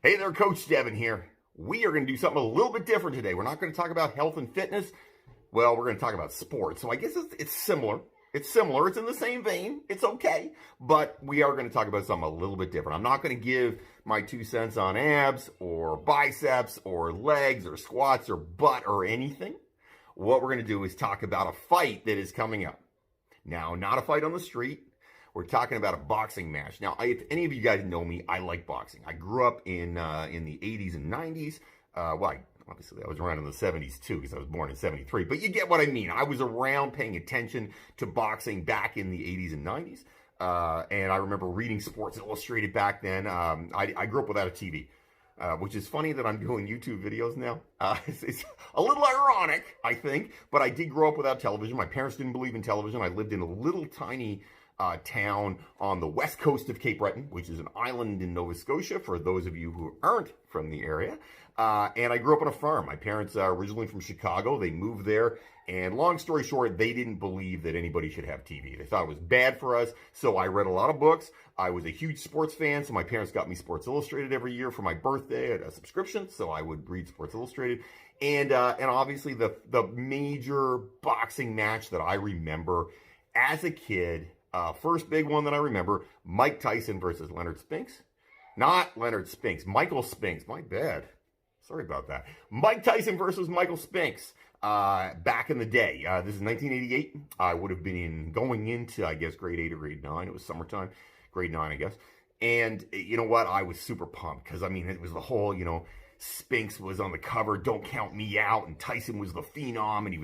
Hey there, Coach Devin here. We are going to do something a little bit different today. We're not going to talk about health and fitness. Well, we're going to talk about sports. So I guess it's similar. It's similar. It's in the same vein. It's okay. But we are going to talk about something a little bit different. I'm not going to give my 2 cents on abs or biceps or legs or squats or butt or anything. What we're going to do is talk about a fight that is coming up. Now, not a fight on the street. We're talking about a boxing match. Now, if any of you guys know me, I like boxing. I grew up in the 80s and 90s. Obviously, I was around in the 70s too because I was born in 73. But you get what I mean. I was around paying attention to boxing back in the 80s and 90s. And I remember reading Sports Illustrated back then. I grew up without a TV. Which is funny that I'm doing YouTube videos now. It's a little ironic, I think. But I did grow up without television. My parents didn't believe in television. I lived in a little tiny town on the west coast of Cape Breton, which is an island in Nova Scotia, for those of you who aren't from the area. And I grew up on a farm. My parents are originally from Chicago. They moved there. And long story short, they didn't believe that anybody should have TV. They thought it was bad for us. So I read a lot of books. I was a huge sports fan. So my parents got me Sports Illustrated every year for my birthday. I had a subscription. So I would read Sports Illustrated. And obviously the major boxing match that I remember as a kid, first big one that I remember, Mike Tyson versus Leonard Spinks. Not Leonard Spinks, Michael Spinks. My bad. Sorry about that. Mike Tyson versus Michael Spinks. Back in the day. This is 1988. I would have been going into, I guess, grade 8 or grade 9. It was summertime. Grade 9, I guess. And you know what? I was super pumped because, I mean, it was the whole, Spinks was on the cover, Don't Count Me Out, and Tyson was the phenom, and he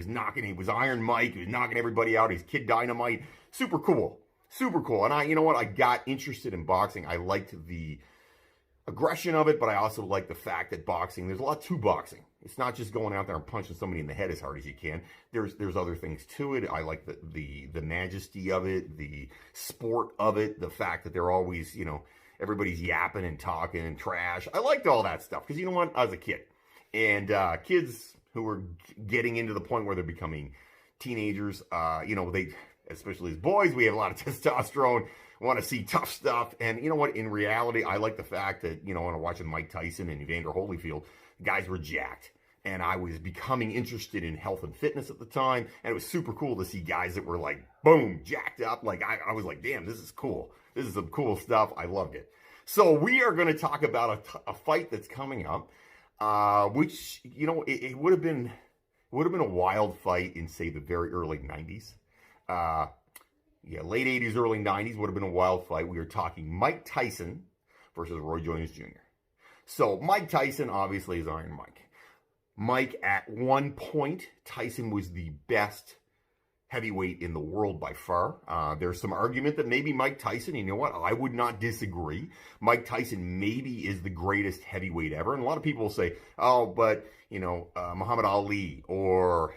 was Iron Mike, he was knocking everybody out, he's Kid Dynamite. Super cool. Super cool. And I got interested in boxing. I liked the aggression of it, but I also like the fact that boxing, there's a lot to boxing. It's not just going out there and punching somebody in the head as hard as you can. There's other things to it. I like the majesty of it, the sport of it, the fact that they're always, everybody's yapping and talking and trash. I liked all that stuff because, you know what, I was a kid. And kids who were getting into the point where they're becoming teenagers, especially as boys, we have a lot of testosterone, want to see tough stuff. And you know what? In reality, I like the fact that, when I'm watching Mike Tyson and Evander Holyfield, guys were jacked. And I was becoming interested in health and fitness at the time. And it was super cool to see guys that were like, boom, jacked up. Like, I was like, damn, this is cool. This is some cool stuff. I loved it. So we are going to talk about a fight that's coming up, which, it would have been a wild fight in, say, the very early 90s. Late 80s, early 90s would have been a wild fight. We are talking Mike Tyson versus Roy Jones Jr. So Mike Tyson obviously is Iron Mike. Mike, at one point, Tyson was the best heavyweight in the world by far. There's some argument that maybe Mike Tyson, you know what, I would not disagree. Mike Tyson maybe is the greatest heavyweight ever. And a lot of people will say, oh, but, Muhammad Ali or,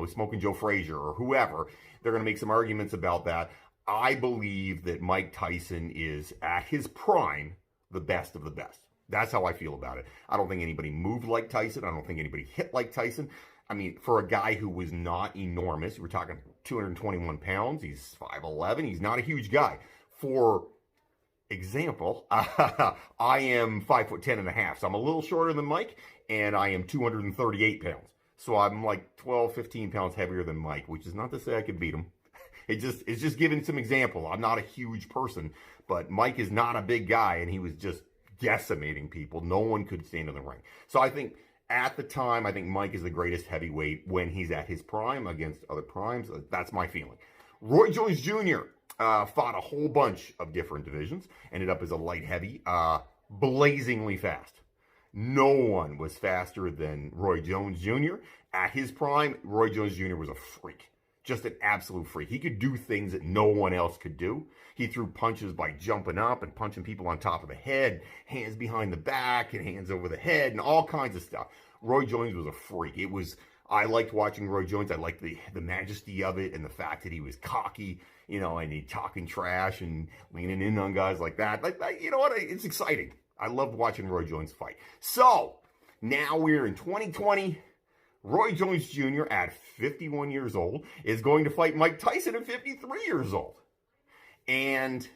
Smoking Joe Frazier or whoever, they're going to make some arguments about that. I believe that Mike Tyson is, at his prime, the best of the best. That's how I feel about it. I don't think anybody moved like Tyson. I don't think anybody hit like Tyson. I mean, for a guy who was not enormous, we're talking 221 pounds. He's 5'11". He's not a huge guy. For example, I am 5'10.5". So I'm a little shorter than Mike, and I am 238 pounds. So I'm like 12, 15 pounds heavier than Mike, which is not to say I could beat him. It's just giving some example. I'm not a huge person, but Mike is not a big guy, and he was just decimating people. No one could stand in the ring. So I think at the time, I think Mike is the greatest heavyweight when he's at his prime against other primes. That's my feeling. Roy Jones Jr. Fought a whole bunch of different divisions. Ended up as a light heavy, blazingly fast. No one was faster than Roy Jones Jr. At his prime, Roy Jones Jr. was a freak. Just an absolute freak. He could do things that no one else could do. He threw punches by jumping up and punching people on top of the head, hands behind the back and hands over the head and all kinds of stuff. Roy Jones was a freak. I liked watching Roy Jones. I liked the majesty of it and the fact that he was cocky, and he talking trash and leaning in on guys like that. You know what? It's exciting. I loved watching Roy Jones fight. So now we're in 2020. Roy Jones Jr. at 51 years old is going to fight Mike Tyson at 53 years old. And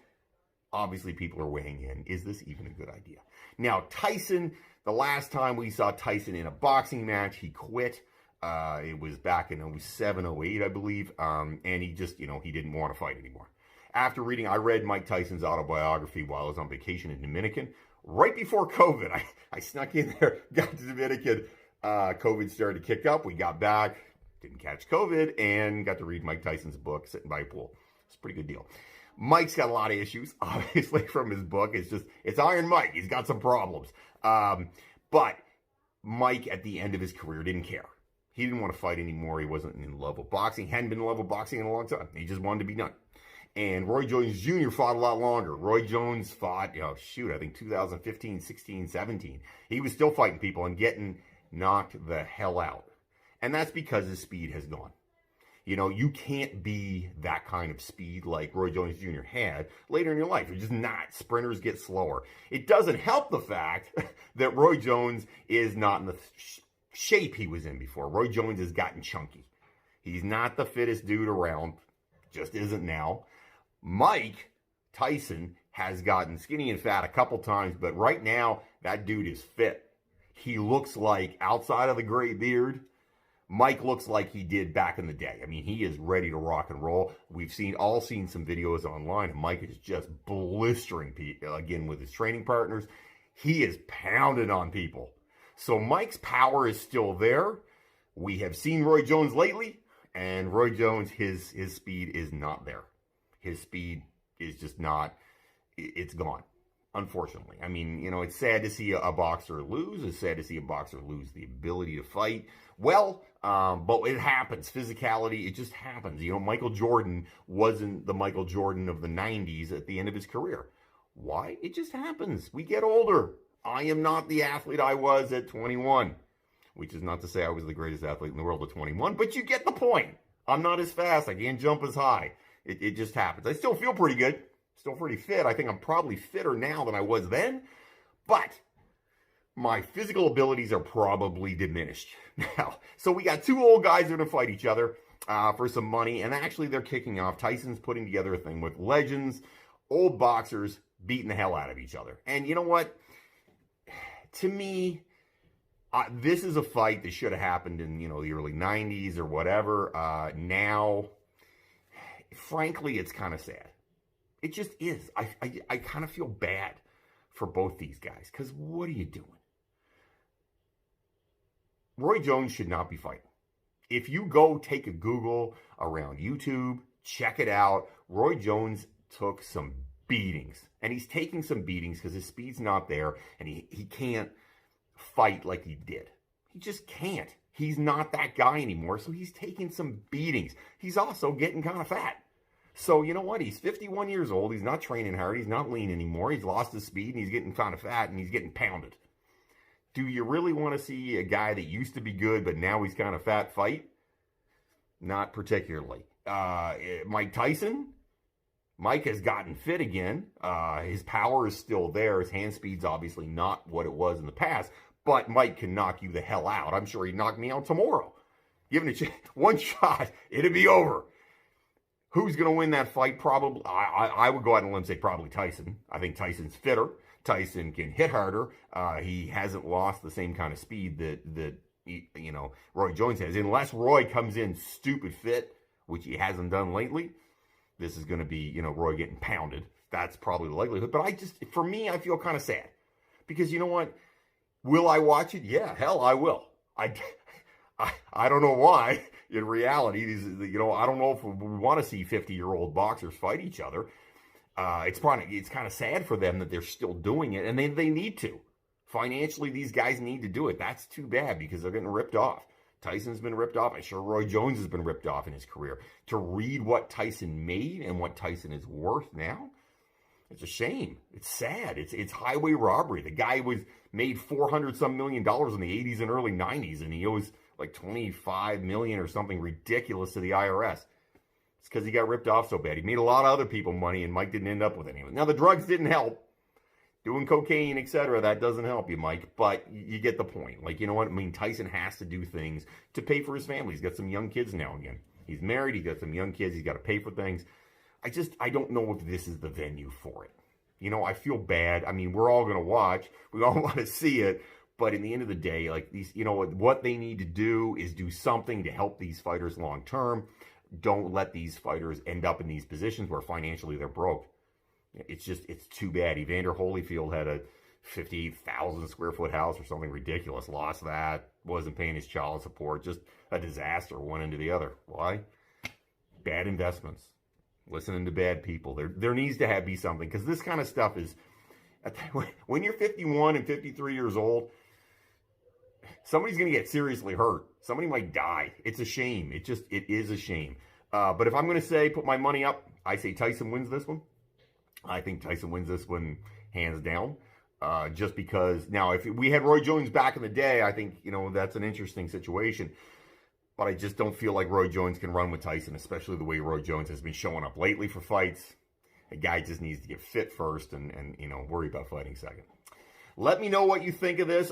obviously people are weighing in. Is this even a good idea? Now, Tyson, the last time we saw Tyson in a boxing match, he quit. It was back in 07, 08, I believe. And he just, he didn't want to fight anymore. After reading, I read Mike Tyson's autobiography while I was on vacation in Dominican. Right before COVID, I snuck in there, got to Dominican. COVID started to kick up. We got back, didn't catch COVID, and got to read Mike Tyson's book, Sitting by a Pool. It's a pretty good deal. Mike's got a lot of issues, obviously, from his book. It's Iron Mike. He's got some problems. But Mike, at the end of his career, didn't care. He didn't want to fight anymore. He wasn't in love with boxing. Hadn't been in love with boxing in a long time. He just wanted to be done. And Roy Jones Jr. fought a lot longer. Roy Jones fought, I think 2015, 16, 17. He was still fighting people and getting knocked the hell out. And that's because his speed has gone. You can't be that kind of speed like Roy Jones Jr. had later in your life. You're just not. Sprinters get slower. It doesn't help the fact that Roy Jones is not in the shape he was in before. Roy Jones has gotten chunky. He's not the fittest dude around. Just isn't now. Mike Tyson has gotten skinny and fat a couple times, but right now, that dude is fit. He looks like, outside of the gray beard, Mike looks like he did back in the day. I mean, he is ready to rock and roll. We've all seen some videos online, and Mike is just blistering people, again, with his training partners. He is pounding on people. So Mike's power is still there. We have seen Roy Jones lately, and Roy Jones, his speed is not there. His speed is just not, it's gone, unfortunately. I mean, it's sad to see a boxer lose. It's sad to see a boxer lose the ability to fight. Well, but it happens. Physicality, it just happens. Michael Jordan wasn't the Michael Jordan of the 90s at the end of his career. Why? It just happens. We get older. I am not the athlete I was at 21, which is not to say I was the greatest athlete in the world at 21, but you get the point. I'm not as fast. I can't jump as high. It just happens. I still feel pretty good. Still pretty fit. I think I'm probably fitter now than I was then. But my physical abilities are probably diminished now. So we got two old guys that are going to fight each other for some money. And actually, they're kicking off. Tyson's putting together a thing with legends, old boxers beating the hell out of each other. And you know what? To me, this is a fight that should have happened in, the early 90s or whatever. Now, frankly, it's kind of sad. It just is. I kind of feel bad for both these guys, because what are you doing? Roy Jones should not be fighting. If you go take a Google around YouTube, check it out. Roy Jones took some beatings, and he's taking some beatings because his speed's not there, and he can't fight like he did. He just can't. He's not that guy anymore, so he's taking some beatings. He's also getting kind of fat. So you know what? He's 51 years old. He's not training hard. He's not lean anymore. He's lost his speed, and he's getting kind of fat, and he's getting pounded. Do you really want to see a guy that used to be good, but now he's kind of fat fight? Not particularly. Mike Tyson? Mike has gotten fit again. His power is still there. His hand speed's obviously not what it was in the past, but Mike can knock you the hell out. I'm sure he'd knock me out tomorrow. Given it one shot, it'd be over. Who's going to win that fight? Probably, I would go out on a limb and say probably Tyson. I think Tyson's fitter. Tyson can hit harder. He hasn't lost the same kind of speed that Roy Jones has. Unless Roy comes in stupid fit, which he hasn't done lately, this is going to be, Roy getting pounded. That's probably the likelihood. But for me, I feel kind of sad. Because you know what? Will I watch it? Yeah, hell, I will. I don't know why. In reality, I don't know if we want to see 50-year-old boxers fight each other. It's kind of sad for them that they're still doing it, and they need to. Financially, these guys need to do it. That's too bad because they're getting ripped off. Tyson's been ripped off. I'm sure Roy Jones has been ripped off in his career. To read what Tyson made and what Tyson is worth now, it's a shame. It's sad. It's highway robbery. The guy made $400-some million in the 80s and early 90s, and he owes like $25 million or something ridiculous to the IRS. It's because he got ripped off so bad. He made a lot of other people money, and Mike didn't end up with any of it. Now, the drugs didn't help. Doing cocaine, etc., that doesn't help you, Mike, but you get the point. Like, you know what? I mean, Tyson has to do things to pay for his family. He's got some young kids now again. He's married. He's got some young kids. He's got to pay for things. I don't know if this is the venue for it. I feel bad. I mean, we're all going to watch. We all want to see it. But in the end of the day, like these, what they need to do is do something to help these fighters long term. Don't let these fighters end up in these positions where financially they're broke. It's too bad. Evander Holyfield had a 50,000 square foot house or something ridiculous. Lost that. Wasn't paying his child support. Just a disaster, one into the other. Why? Bad investments. Listening to bad people. There needs to be something, because this kind of stuff is, when you're 51 and 53 years old, somebody's going to get seriously hurt. Somebody might die. It's a shame. It is a shame. But if I'm going to put my money up, I say Tyson wins this one. I think Tyson wins this one hands down. Just because, now, if we had Roy Jones back in the day, I think, that's an interesting situation. But I just don't feel like Roy Jones can run with Tyson, especially the way Roy Jones has been showing up lately for fights. A guy just needs to get fit first and worry about fighting second. Let me know what you think of this.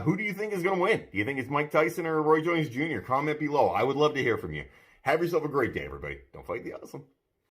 Who do you think is going to win? Do you think it's Mike Tyson or Roy Jones Jr.? Comment below. I would love to hear from you. Have yourself a great day, everybody. Don't fight the awesome.